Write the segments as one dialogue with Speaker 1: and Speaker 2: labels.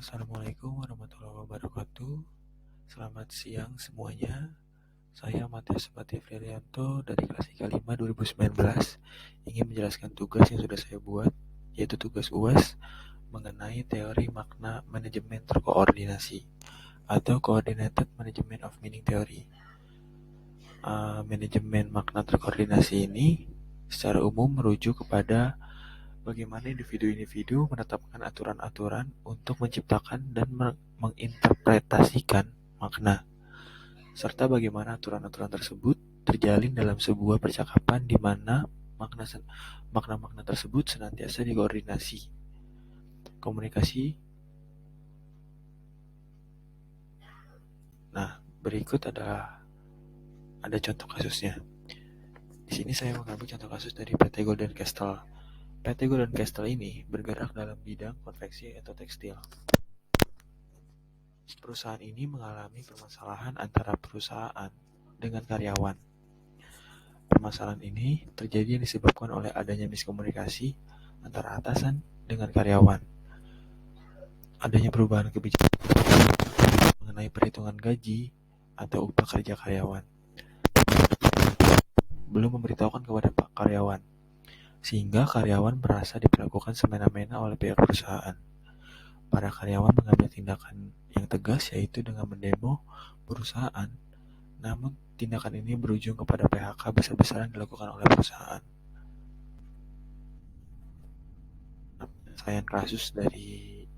Speaker 1: Assalamualaikum warahmatullahi wabarakatuh. Selamat siang semuanya. Saya Matius Frianto dari kelas IKA 5 2019 ingin menjelaskan tugas yang sudah saya buat, yaitu tugas UAS mengenai teori makna manajemen terkoordinasi atau Coordinated Management of Meaning Theory. Manajemen makna terkoordinasi ini secara umum merujuk kepada bagaimana individu-individu menetapkan aturan-aturan untuk menciptakan dan menginterpretasikan makna, serta bagaimana aturan-aturan tersebut terjalin dalam sebuah percakapan di mana makna-makna tersebut senantiasa dikoordinasi. Komunikasi. Nah, berikut ada contoh kasusnya. Di sini saya mengambil contoh kasus dari PT Golden Castle. PT Golden Castle ini bergerak dalam bidang konveksi atau tekstil. Perusahaan ini mengalami permasalahan antara perusahaan dengan karyawan. Permasalahan ini terjadi yang disebabkan oleh adanya miskomunikasi antara atasan dengan karyawan. Adanya perubahan kebijakan mengenai perhitungan gaji atau upah kerja karyawan. Belum memberitahukan kepada karyawan, sehingga karyawan merasa diperlakukan semena-mena oleh pihak perusahaan. Para karyawan mengambil tindakan yang tegas, yaitu dengan mendemo perusahaan. Namun, tindakan ini berujung kepada PHK besar-besaran dilakukan oleh perusahaan. Rangkaian kasus dari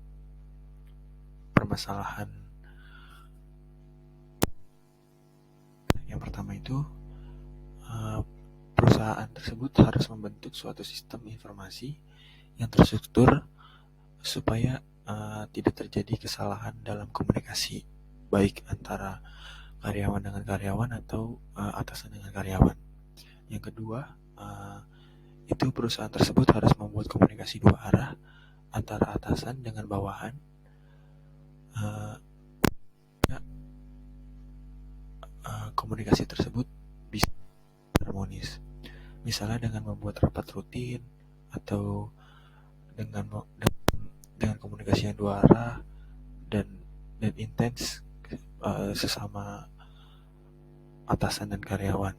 Speaker 1: permasalahan yang pertama itu, perusahaan tersebut harus membentuk suatu sistem informasi yang terstruktur supaya tidak terjadi kesalahan dalam komunikasi, baik antara karyawan dengan karyawan atau atasan dengan karyawan. Yang kedua, itu perusahaan tersebut harus membuat komunikasi dua arah antara atasan dengan bawahan. Komunikasi tersebut bisa harmonis. Misalnya dengan membuat rapat rutin atau dengan komunikasi yang dua arah dan intens sesama atasan dan karyawan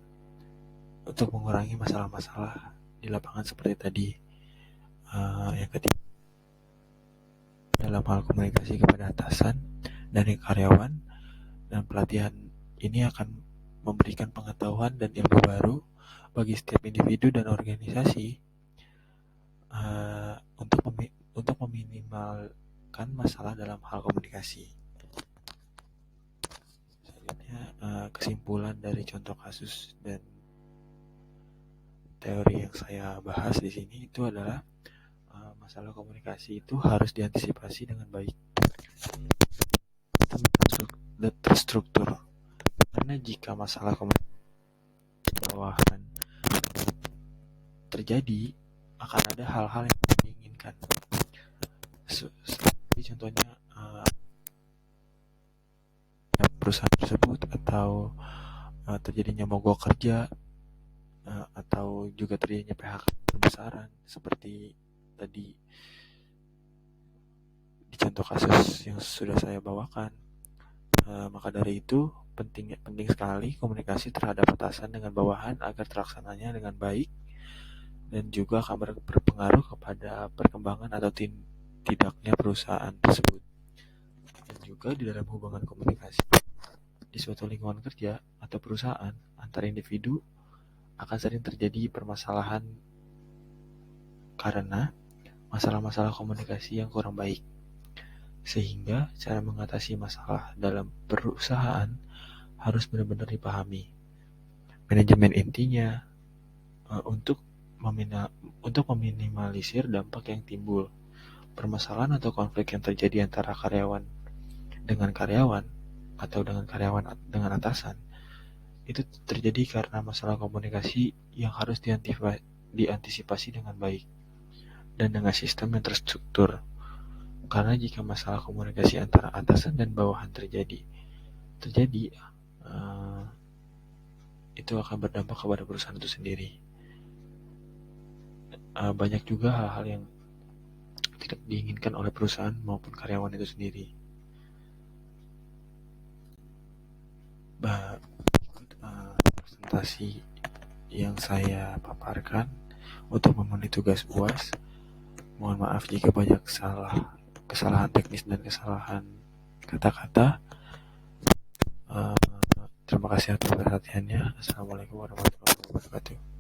Speaker 1: untuk mengurangi masalah-masalah di lapangan seperti tadi. Yang ketiga, dalam hal komunikasi kepada atasan dan karyawan, dan pelatihan ini akan memberikan pengetahuan dan ilmu baru bagi setiap individu dan organisasi untuk meminimalkan masalah dalam hal komunikasi. Selanjutnya, kesimpulan dari contoh kasus dan teori yang saya bahas di sini itu adalah masalah komunikasi itu harus diantisipasi dengan baik dan terstruktur. Karena jika masalah komunikasi bawahan terjadi, akan ada hal-hal yang tidak diinginkan. Seperti contohnya perusahaan tersebut atau terjadinya mogok kerja atau juga terjadinya PHK besar-besaran seperti tadi di contoh kasus yang sudah saya bawakan. Maka dari itu penting sekali komunikasi terhadap atasan dengan bawahan agar terlaksananya dengan baik dan juga akan berpengaruh kepada perkembangan atau tidaknya perusahaan tersebut. Dan juga di dalam hubungan komunikasi di suatu lingkungan kerja atau perusahaan antar individu akan sering terjadi permasalahan karena masalah-masalah komunikasi yang kurang baik. Sehingga cara mengatasi masalah dalam perusahaan harus benar-benar dipahami. Manajemen intinya untuk meminimalisir dampak yang timbul. Permasalahan atau konflik yang terjadi antara karyawan dengan karyawan atau dengan karyawan dengan atasan itu terjadi karena masalah komunikasi yang harus diantisipasi dengan baik dan dengan sistem yang terstruktur. Karena jika masalah komunikasi antara atasan dan bawahan terjadi, itu akan berdampak kepada perusahaan itu sendiri. Banyak juga hal-hal yang tidak diinginkan oleh perusahaan maupun karyawan itu sendiri. Presentasi yang saya paparkan untuk memenuhi tugas UAS. Mohon maaf jika banyak kesalahan teknis dan kesalahan kata-kata. Terima kasih atas perhatiannya. Assalamualaikum warahmatullahi wabarakatuh.